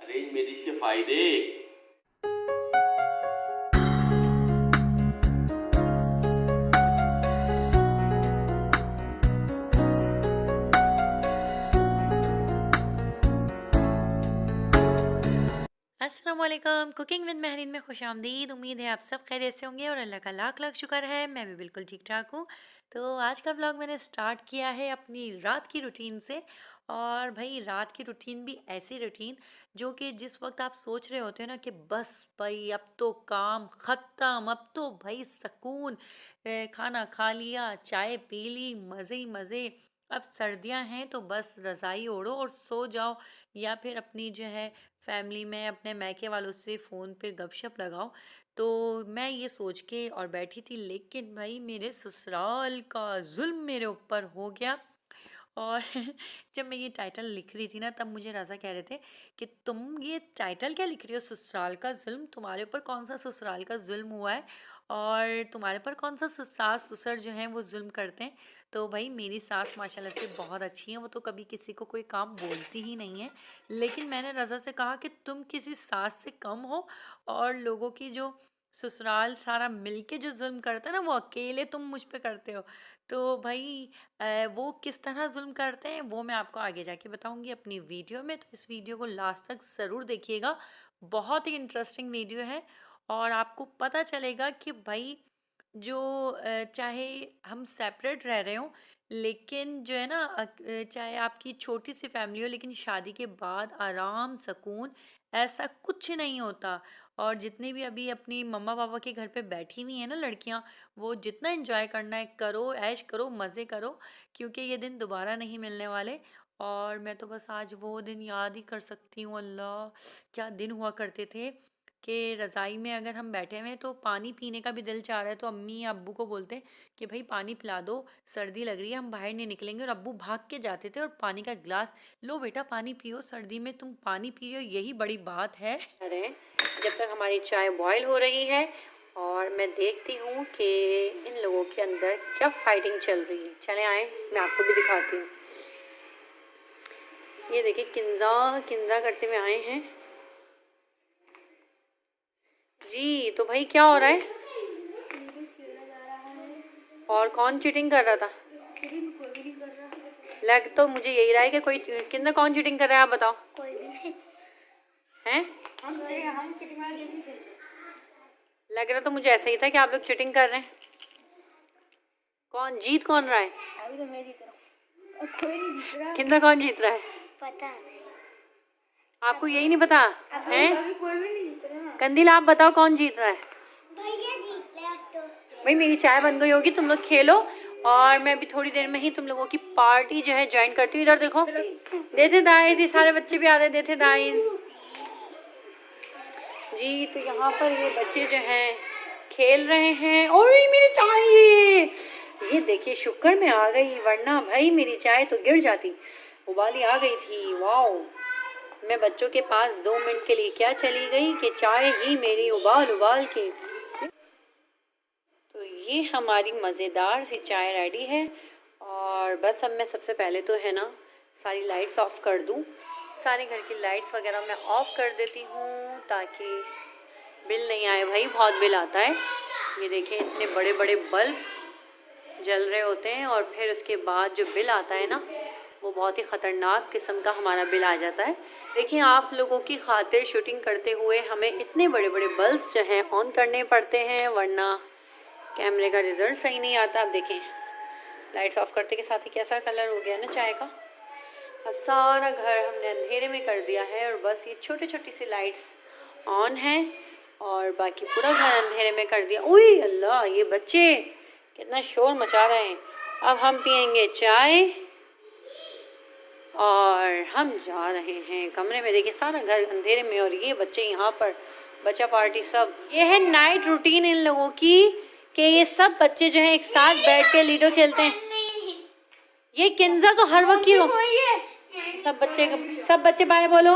Arrange marriage के फायदे। अस्सलामुअलैकुम। कुकिंग विद महरीन में खुशामदीद। उम्मीद है आप सब खैरियत से होंगे और अल्लाह का लाख लाख शुक्र है मैं भी बिल्कुल ठीक ठाक हूँ। तो आज का व्लॉग मैंने स्टार्ट किया है अपनी रात की रूटीन से। और भाई रात की रूटीन भी ऐसी रूटीन जो कि जिस वक्त आप सोच रहे होते हो ना कि बस भाई अब तो काम ख़त्म, अब तो भाई सुकून, खाना खा लिया, चाय पी ली, मज़े ही मज़े, अब सर्दियां हैं तो बस रज़ाई ओढ़ो और सो जाओ, या फिर अपनी जो है फैमिली में अपने मायके वालों से फ़ोन पे गपशप लगाओ। तो मैं ये सोच के और बैठी थी, लेकिन भाई मेरे ससुराल का जुल्म मेरे ऊपर हो गया। और जब मैं ये टाइटल लिख रही थी ना तब मुझे रज़ा कह रहे थे कि तुम ये टाइटल क्या लिख रही हो, ससुराल का जुल्म, तुम्हारे ऊपर कौन सा ससुराल का जुल्म हुआ है और तुम्हारे पर कौन सा सास ससुर जो हैं वो जुल्म करते हैं। तो भाई मेरी सास माशाल्लाह से बहुत अच्छी हैं, वो तो कभी किसी को कोई काम बोलती ही नहीं है। लेकिन मैंने रज़ा से कहा कि तुम किसी सास से कम हो, और लोगों की जो ससुराल सारा मिलके जो जुल्म करता है ना वो अकेले तुम मुझ पे करते हो। तो भाई वो किस तरह जुल्म करते हैं वो मैं आपको आगे जाके बताऊंगी अपनी वीडियो में, तो इस वीडियो को लास्ट तक ज़रूर देखिएगा। बहुत ही इंटरेस्टिंग वीडियो है और आपको पता चलेगा कि भाई जो चाहे हम सेपरेट रह रहे हो, लेकिन जो है ना चाहे आपकी छोटी सी फैमिली हो, लेकिन शादी के बाद आराम सुकून ऐसा कुछ नहीं होता। और जितने भी अभी अपनी मम्मा पापा के घर पे बैठी हुई हैं ना लड़कियां, वो जितना एंजॉय करना है करो, ऐश करो, मज़े करो, क्योंकि ये दिन दोबारा नहीं मिलने वाले। और मैं तो बस आज वो दिन याद ही कर सकती हूँ। अल्लाह, क्या दिन हुआ करते थे कि रज़ाई में अगर हम बैठे हुए हैं तो पानी पीने का भी दिल चाह रहा है तो अम्मी या अब्बू को बोलते कि भाई पानी पिला दो, सर्दी लग रही है, हम बाहर नहीं निकलेंगे। और अब्बू भाग के जाते थे और पानी का गिलास, लो बेटा पानी पियो, सर्दी में तुम पानी पी रहे हो, यही बड़ी बात है। अरे जब तक हमारी चाय बॉयल हो रही है और मैं देखती हूँ कि इन लोगों के अंदर क्या फाइटिंग चल रही है। चले आए, मैं आपको भी दिखाती हूँ। ये देखिए किंजा किंजा करते हुए आए हैं जी। तो भाई क्या हो रहा है और कौन चीटिंग कर रहा था? लग तो मुझे यही रहा है कि कोई किंदा, कौन चीटिंग कर रहा है आप बताओ। कोई भी नहीं हैं? हम चीटिंग वाला गेम नहीं खेलते। लग रहा तो मुझे ऐसा ही था कि आप लोग चीटिंग कर रहे हैं। कौन जीत कौन रहा है? अभी तो मैं जीत रहा हूँ और कोई नहीं जीत रहा। किंदा कौन जीत रहा है? पता नहीं, आपको यही नहीं पता है? अभी कोई भी नहीं जीत रहा। कंदील आप बताओ कौन जीत रहा है? भैया जीत रहे अब तो। भाई मेरी चाय बन गई होगी, तुम लोग खेलो और मैं अभी थोड़ी देर में ही तुम लोगों की पार्टी जो है ज्वाइन करती हूँ। इधर देखो, देते दाइस, ये सारे बच्चे भी आ रहे, देते दाइस जी। तो यहाँ पर ये बच्चे जो हैं खेल रहे हैं। और मेरी चाय, ये देखिए शुक्र में आ गई, वरना भाई मेरी चाय तो गिर जाती, उबाली आ गई थी। वाओ, मैं बच्चों के पास 2 मिनट के लिए क्या चली गई कि चाय ही मेरी उबाल उबाल के। तो ये हमारी मज़ेदार सी चाय रेडी है। और बस अब मैं सबसे पहले तो है ना सारी लाइट्स ऑफ कर दूँ, सारे घर की लाइट्स वगैरह मैं ऑफ कर देती हूँ ताकि बिल नहीं आए। भाई बहुत बिल आता है। ये देखें इतने बड़े बड़े बल्ब जल रहे होते हैं और फिर उसके बाद जो बिल आता है ना वो बहुत ही ख़तरनाक किस्म का हमारा बिल आ जाता है। देखिए आप लोगों की खातिर शूटिंग करते हुए हमें इतने बड़े बड़े बल्ब्स जो हैं ऑन करने पड़ते हैं, वरना कैमरे का रिज़ल्ट सही नहीं आता। अब देखें लाइट्स ऑफ करते के साथ ही कैसा कलर हो गया ना चाय का। अब सारा घर हमने अंधेरे में कर दिया है और बस ये छोटी छोटी सी लाइट्स ऑन हैं और बाकी पूरा घर अंधेरे में कर दिया। उई अल्लाह, ये बच्चे कितना शोर मचा रहे हैं। अब हम पियेंगे चाय और हम जा रहे हैं कमरे में। देखिए सारा घर अंधेरे में और ये बच्चे यहाँ पर, बच्चा पार्टी सब। ये है नाइट रूटीन इन लोगों की कि ये सब बच्चे जो हैं एक साथ बैठ के लीडो खेलते हैं। ये किंजा तो हर वक्त की सब बच्चे बाय बोलो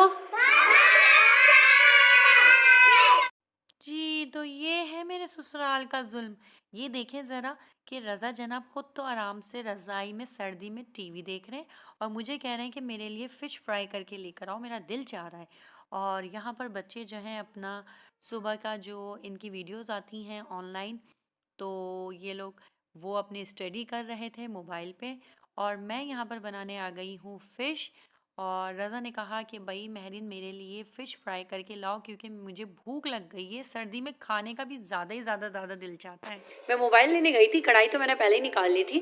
जी। तो ये है मेरे ये ससुराल का जुल्म। ये देखें ज़रा कि रज़ा जनाब खुद तो आराम से रज़ाई में सर्दी में टीवी देख रहे हैं और मुझे कह रहे हैं कि मेरे लिए फ़िश फ्राई करके लेकर आओ, मेरा दिल चाह रहा है। और यहाँ पर बच्चे जो हैं अपना सुबह का जो इनकी वीडियोस आती हैं ऑनलाइन, तो ये लोग वो अपनी स्टडी कर रहे थे मोबाइल पे और मैं यहाँ पर बनाने आ गई हूँ फ़िश। और रज़ा ने कहा कि भाई महरीन मेरे लिए फ़िश फ्राई करके लाओ क्योंकि मुझे भूख लग गई है, सर्दी में खाने का भी ज़्यादा दिल चाहता है। मैं मोबाइल लेने गई थी, कढ़ाई तो मैंने पहले ही निकाल ली थी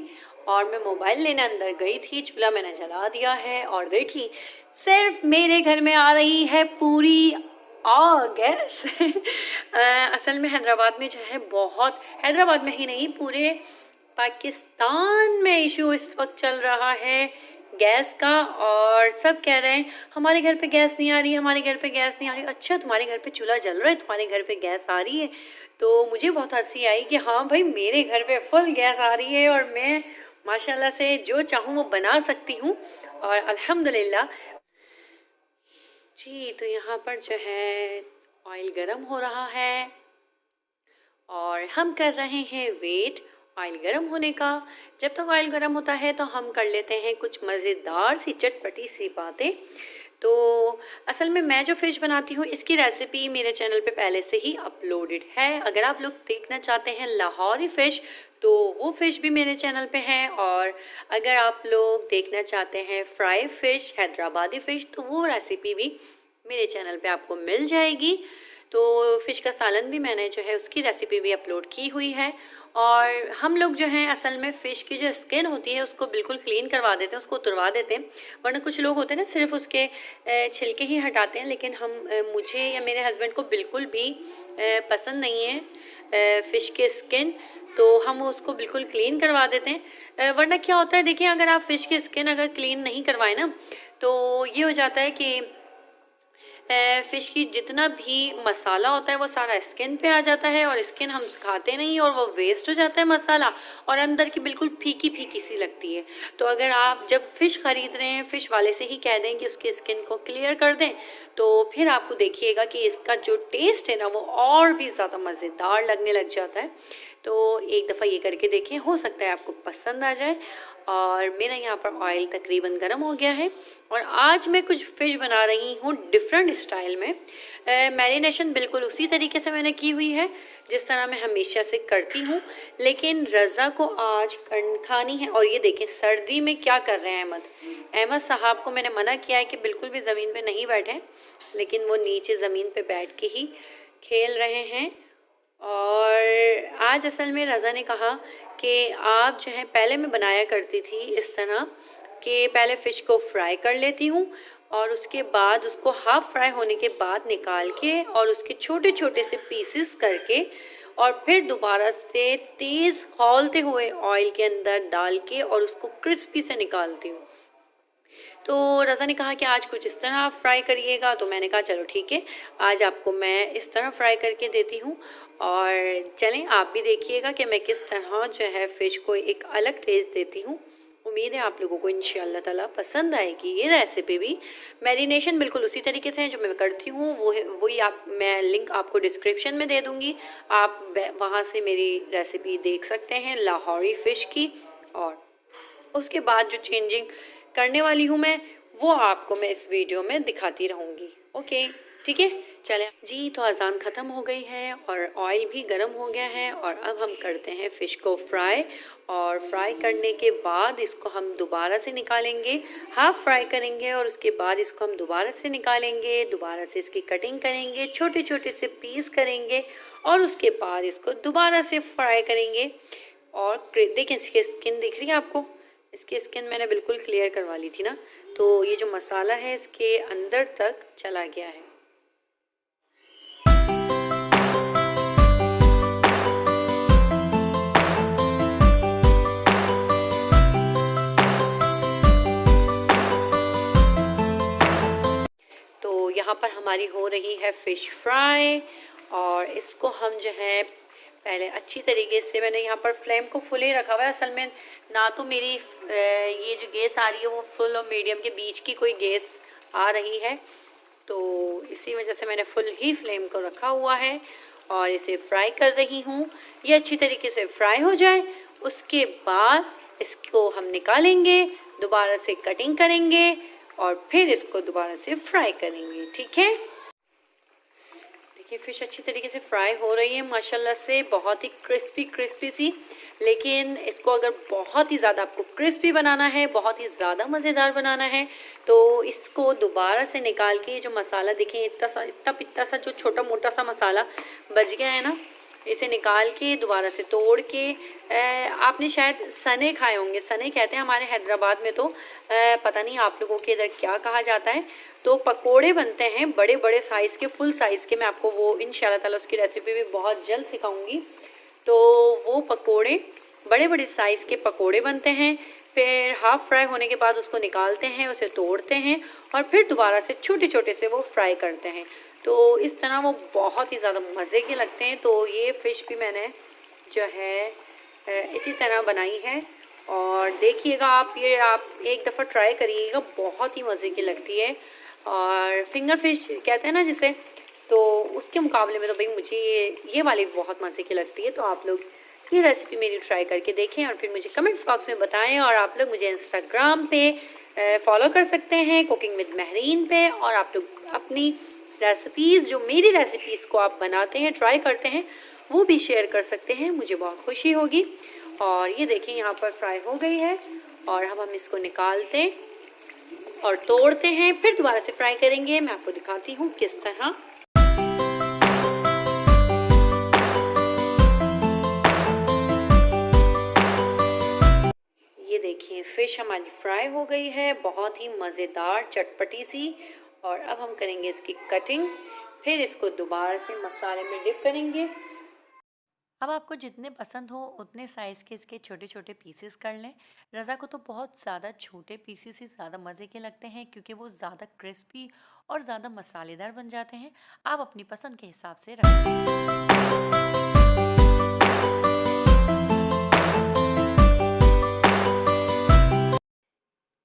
और मैं मोबाइल लेने अंदर गई थी, चूल्हा मैंने जला दिया है और देखी सिर्फ मेरे घर में आ रही है पूरी गैस। असल में हैदराबाद में जो है बहुत, हैदराबाद में ही नहीं पूरे पाकिस्तान में इशू इस वक्त चल रहा है गैस का और सब कह रहे हैं हमारे घर पे गैस नहीं आ रही, हमारे घर पे गैस नहीं आ रही। अच्छा तुम्हारे घर पे चूल्हा जल रहा है, तुम्हारे घर पे गैस आ रही है। तो मुझे बहुत हंसी आई कि हाँ भाई मेरे घर पे फुल गैस आ रही है और मैं माशाल्लाह से जो चाहूँ वो बना सकती हूँ और अल्हम्दुलिल्लाह जी। तो यहाँ पर जो है ऑयल गरम हो रहा है और हम कर रहे हैं वेट ऑयल गरम होने का। जब तक ऑयल गरम होता है तो हम कर लेते हैं कुछ मज़ेदार सी चटपटी सी बातें। तो असल में मैं जो फ़िश बनाती हूँ इसकी रेसिपी मेरे चैनल पे पहले से ही अपलोडेड है। अगर आप लोग देखना चाहते हैं लाहौरी फ़िश तो वो फ़िश भी मेरे चैनल पे है और अगर आप लोग देखना चाहते हैं फ्राई फ़िश हैदराबादी फ़िश तो वो रेसिपी भी मेरे चैनल पे आपको मिल जाएगी। तो फ़िश का सालन भी मैंने जो है उसकी रेसिपी भी अपलोड की हुई है। और हम लोग जो हैं असल में फ़िश की जो स्किन होती है उसको बिल्कुल क्लीन करवा देते हैं, उसको उतरवा देते हैं। वरना कुछ लोग होते हैं ना सिर्फ उसके छिलके ही हटाते हैं, लेकिन मुझे या मेरे हस्बैंड को बिल्कुल भी पसंद नहीं है फ़िश की स्किन, तो हम उसको बिल्कुल क्लीन करवा देते हैं। वरना क्या होता है देखिए, अगर आप फ़िश की स्किन अगर क्लीन नहीं करवाएं ना तो ये हो जाता है कि फ़िश की जितना भी मसाला होता है वो सारा स्किन पे आ जाता है और स्किन हम खाते नहीं और वो वेस्ट हो जाता है मसाला और अंदर की बिल्कुल फीकी फीकी सी लगती है। तो अगर आप जब फ़िश ख़रीद रहे हैं फ़िश वाले से ही कह दें कि उसकी स्किन को क्लियर कर दें, तो फिर आपको देखिएगा कि इसका जो टेस्ट है ना वो और भी ज़्यादा मज़ेदार लगने लग जाता है। तो एक दफ़ा ये करके देखें, हो सकता है आपको पसंद आ जाए। और मेरा यहाँ पर ऑयल तकरीबन गर्म हो गया है और आज मैं कुछ फ़िश बना रही हूँ डिफरेंट स्टाइल में। मैरिनेशन बिल्कुल उसी तरीके से मैंने की हुई है जिस तरह मैं हमेशा से करती हूँ, लेकिन रज़ा को आज खानी है। और ये देखें सर्दी में क्या कर रहे हैं अहमद साहब को मैंने मना किया है कि बिल्कुल भी ज़मीन पे नहीं बैठें, लेकिन वो नीचे ज़मीन पे बैठ के ही खेल रहे हैं। और आज असल में रज़ा ने कहा कि आप जो है, पहले मैं बनाया करती थी इस तरह कि पहले फ़िश को फ्राई कर लेती हूँ और उसके बाद उसको हाफ़ फ्राई होने के बाद निकाल के और उसके छोटे छोटे से पीसेस करके और फिर दोबारा से तेज़ खौलते हुए ऑयल के अंदर डाल के और उसको क्रिस्पी से निकालती हूँ। तो रज़ा ने कहा कि आज कुछ इस तरह आप फ्राई करिएगा, तो मैंने कहा चलो ठीक है, आज आपको मैं इस तरह फ्राई करके देती हूँ। और चलें आप भी देखिएगा कि मैं किस तरह जो है फ़िश को एक अलग टेस्ट देती हूँ। उम्मीद है आप लोगों को इंशाअल्लाह ताला पसंद आएगी ये रेसिपी भी। मैरिनेशन बिल्कुल उसी तरीके से है जो मैं करती हूँ, वही मैं लिंक आपको डिस्क्रिप्शन में दे दूँगी, आप वहाँ से मेरी रेसिपी देख सकते हैं लाहौरी फ़िश की। और उसके बाद जो चेंजिंग करने वाली हूँ मैं वो आपको मैं इस वीडियो में दिखाती रहूँगी। ओके ठीक है, चलें जी। तो अज़ान ख़त्म हो गई है और ऑयल भी गर्म हो गया है और अब हम करते हैं फ़िश को फ्राई। और फ्राई करने के बाद इसको हम दोबारा से निकालेंगे, हाफ़ फ्राई करेंगे और उसके बाद इसको हम दोबारा से निकालेंगे, दोबारा से इसकी कटिंग करेंगे, छोटे छोटे से पीस करेंगे और उसके बाद इसको दोबारा से फ्राई करेंगे। और देखें इसकी स्किन दिख रही है आपको, इसकी स्किन मैंने बिल्कुल क्लियर करवा ली थी ना, तो ये जो मसाला है इसके अंदर तक चला गया है। तो यहाँ पर हमारी हो रही है फ़िश फ्राई और इसको हम जो है पहले अच्छी तरीके से, मैंने यहाँ पर फ्लेम को फुल ही रखा हुआ है। असल में ना तो मेरी ये जो गैस आ रही है वो फुल और मीडियम के बीच की कोई गैस आ रही है, तो इसी वजह से मैंने फुल ही फ्लेम को रखा हुआ है। और इसे फ्राई कर रही हूँ। ये अच्छी तरीके से फ्राई हो जाए उसके बाद इसको हम निकालेंगे, दोबारा से कटिंग करेंगे और फिर इसको दोबारा से फ्राई करेंगे। ठीक है, देखिए फिश अच्छी तरीके से फ्राई हो रही है माशाल्लाह से, बहुत ही क्रिस्पी क्रिस्पी सी। लेकिन इसको अगर बहुत ही ज़्यादा आपको क्रिस्पी बनाना है, बहुत ही ज़्यादा मज़ेदार बनाना है, तो इसको दोबारा से निकाल के जो मसाला देखें इतना सा जो छोटा मोटा सा मसाला बच गया है ना, इसे निकाल के दोबारा से तोड़ के आपने शायद सने खाए होंगे, सने कहते हैं हमारे हैदराबाद में, तो पता नहीं आप लोगों के इधर क्या कहा जाता है। तो पकोड़े बनते हैं बड़े बड़े साइज़ के, फुल साइज़ के। मैं आपको वो इंशाल्लाह ताला उसकी रेसिपी भी बहुत जल्द सिखाऊंगी। तो वो पकोड़े बड़े बड़े साइज़ के पकोड़े बनते हैं। फिर हाफ फ्राई होने के बाद उसको निकालते हैं, उसे तोड़ते हैं और फिर दोबारा से छोटे छोटे से वो फ्राई करते हैं। तो इस तरह वो बहुत ही ज़्यादा मज़े के लगते हैं। तो ये फ़िश भी मैंने जो है इसी तरह बनाई है और देखिएगा आप, ये आप एक दफ़ा ट्राई करिएगा, बहुत ही मज़े की लगती है। और फिंगर फिश कहते हैं ना जिसे, तो उसके मुकाबले में तो भाई मुझे ये वाली बहुत मज़े की लगती है। तो आप लोग ये रेसिपी मेरी ट्राई करके देखें और फिर मुझे कमेंट्स बॉक्स में बताएं। और आप लोग मुझे इंस्टाग्राम पे फॉलो कर सकते हैं, कुकिंग विद महरीन पे। और आप लोग अपनी रेसिपीज़, जो मेरी रेसिपीज़ को आप बनाते हैं, ट्राई करते हैं, वो भी शेयर कर सकते हैं, मुझे बहुत खुशी होगी। और ये देखिए यहाँ पर फ्राई हो गई है और अब हम इसको निकालते हैं और तोड़ते हैं, फिर दोबारा से फ्राई करेंगे। मैं आपको दिखाती हूँ किस तरह। ये देखिए फिश हमारी फ्राई हो गई है, बहुत ही मज़ेदार चटपटी सी। और अब हम करेंगे इसकी कटिंग, फिर इसको दोबारा से मसाले में डिप करेंगे। अब आपको जितने पसंद हो उतने साइज़ के इसके छोटे छोटे पीसेस कर लें। रज़ा को तो बहुत ज़्यादा छोटे पीसेस ही ज़्यादा मज़े के लगते हैं क्योंकि वो ज़्यादा क्रिस्पी और ज़्यादा मसालेदार बन जाते हैं। आप अपनी पसंद के हिसाब से रखें।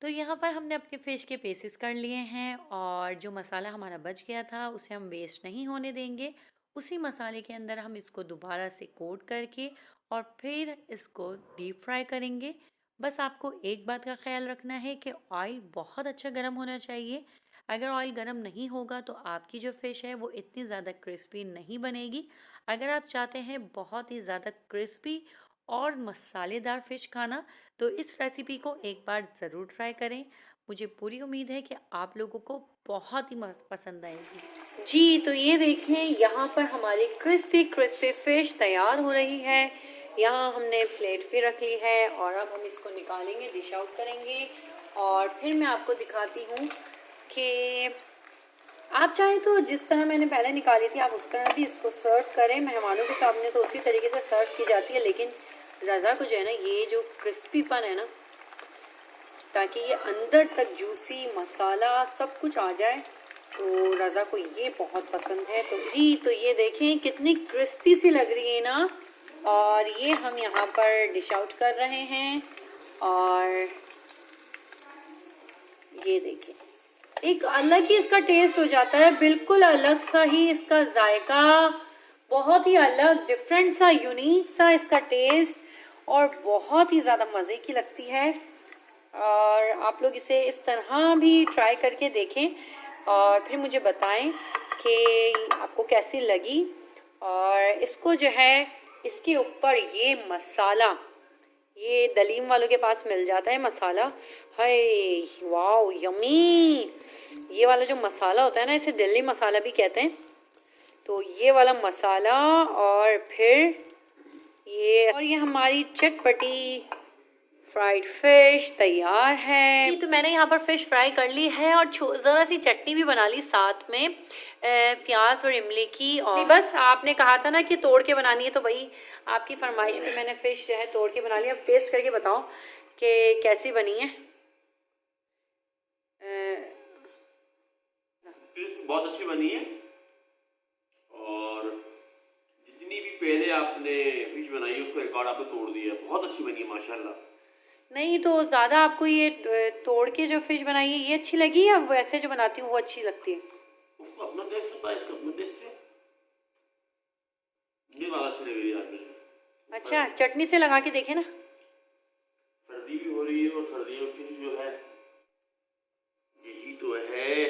तो यहाँ पर हमने अपने फ़िश के पीसेस कर लिए हैं और जो मसाला हमारा बच गया था उसे हम वेस्ट नहीं होने देंगे। उसी मसाले के अंदर हम इसको दोबारा से कोट करके और फिर इसको डीप फ्राई करेंगे। बस आपको एक बात का ख्याल रखना है कि ऑयल बहुत अच्छा गर्म होना चाहिए। अगर ऑयल गर्म नहीं होगा तो आपकी जो फ़िश है वो इतनी ज़्यादा क्रिस्पी नहीं बनेगी। अगर आप चाहते हैं बहुत ही ज़्यादा क्रिस्पी और मसालेदार फ़िश खाना, तो इस रेसिपी को एक बार ज़रूर ट्राई करें। मुझे पूरी उम्मीद है कि आप लोगों को बहुत ही पसंद आएगी। जी, तो ये देखें यहाँ पर हमारी क्रिस्पी क्रिस्पी फ़िश तैयार हो रही है। यहाँ हमने प्लेट पे रख ली है और अब हम इसको निकालेंगे, डिश आउट करेंगे। और फिर मैं आपको दिखाती हूँ कि आप चाहें तो जिस तरह मैंने पहले निकाली थी आप उस तरह भी इसको सर्व करें। मेहमानों के सामने तो उसी तरीके से सर्व की जाती है, लेकिन रज़ा को जो है ना ये जो क्रिस्पीपन है ना, ताकि ये अंदर तक जूसी मसाला सब कुछ आ जाए, तो रज़ा को ये बहुत पसंद है। तो जी, तो ये देखें कितनी क्रिस्पी सी लग रही है ना। और ये हम यहाँ पर डिश आउट कर रहे हैं और ये देखें एक अलग ही इसका टेस्ट हो जाता है, बिल्कुल अलग सा ही इसका जायका, बहुत ही अलग डिफरेंट सा यूनिक सा इसका टेस्ट और बहुत ही ज़्यादा मज़े की लगती है। और आप लोग इसे इस तरह भी ट्राई करके देखें और फिर मुझे बताएं कि आपको कैसी लगी। और इसको जो है इसके ऊपर ये मसाला, ये दलीम वालों के पास मिल जाता है मसाला, हाय वाओ यमी। ये वाला जो मसाला होता है ना, इसे दिल्ली मसाला भी कहते हैं। तो ये वाला मसाला और फिर ये हमारी चटपटी फ्राइड फिश तैयार है। तो मैंने यहाँ पर फिश फ्राई कर ली है और ज़रा सी चटनी भी बना ली साथ में, प्याज और इमली की। और बस आपने कहा था ना कि तोड़ के बनानी है, तो भाई आपकी फरमाइश पे मैंने फ़िश जो है तोड़ के बना ली। अब टेस्ट करके बताओ कि कैसी बनी है। टेस्ट बहुत अच्छी बनी है और जितनी भी पहले आपने फिश बनाई है उसका रिकॉर्ड आपने तोड़ दिया। बहुत अच्छी बनी है माशाल्लाह। नहीं तो ज़्यादा आपको ये तोड़ के जो फिश बनाई है ये अच्छी लगी या वैसे जो बनाती हूँ वो अच्छी लगती है? उसको अपना टेस्ट होता है, इसका अपना टेस्ट है। ये बात अच्छी लग रही है आपने। अच्छा, चटनी से लगा के देखे ना। सर्दी भी हो रही है और सर्दियों में फिश जो है यही तो है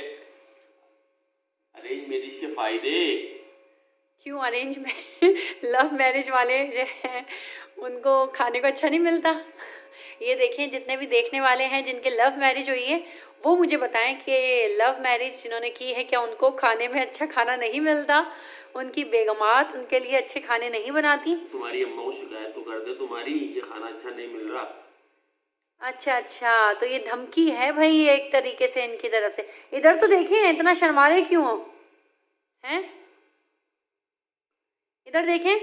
अरेंज मैरिज के फायदे। क्यों अरेंज में लव मैरिज वाले जो हैं उनको खाने को अच्छा नहीं मिलता? ये देखें, जितने भी देखने वाले हैं जिनके लव मैरिज हुई है वो मुझे बताएं कि लव मैरिज जिन्होंने की है क्या उनको खाने में अच्छा खाना नहीं मिलता? उनकी बेगमात उनके लिए अच्छे खाने नहीं बनाती? तुम्हारी अम्मा को शिकायत तो कर दे तुम्हारी, ये खाना अच्छा नहीं मिल रहा। अच्छा अच्छा, तो ये धमकी है भाई एक तरीके से इनकी तरफ से। इधर तो देखिए, इतना शर्मा रहे क्यों हो हैं? इधर देखें,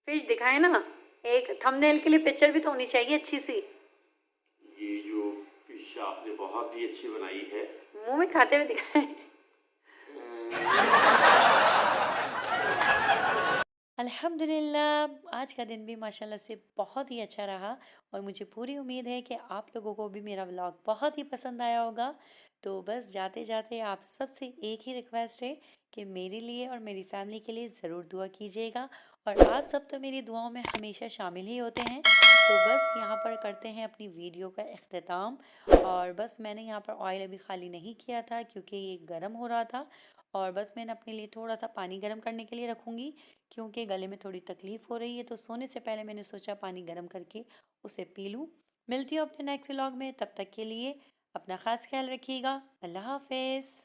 फिश दिखाए ना। एक थंबनेल के लिए पिक्चर भी तो होनी चाहिए अच्छी सी। ये जो फिश आपने बहुत ही अच्छी बनाई है। मुंह में खाते हुए दिखाए। अल्हम्दुलिल्लाह, आज का दिन भी माशाल्लाह से बहुत ही अच्छा रहा और मुझे पूरी उम्मीद है कि आप लोगों को भी मेरा व्लॉग बहुत ही पसंद आया होगा। तो बस जाते जाते आप सबसे एक ही रिक्वेस्ट है कि मेरे लिए और मेरी फैमिली के लिए ज़रूर दुआ कीजिएगा और आप सब तो मेरी दुआओं में हमेशा शामिल ही होते हैं। तो बस यहाँ पर करते हैं अपनी वीडियो का इख्तिताम और बस मैंने यहाँ पर ऑयल अभी खाली नहीं किया था क्योंकि ये गर्म हो रहा था और बस मैंने अपने लिए थोड़ा सा पानी गर्म करने के लिए रखूँगी क्योंकि गले में थोड़ी तकलीफ़ हो रही है। तो सोने से पहले मैंने सोचा पानी गर्म करके उसे पी लूँ। मिलती हूँ अपने नेक्स्ट व्लॉग में, तब तक के लिए अपना ख़ास ख्याल रखिएगा। अल्लाह हाफ़िज़।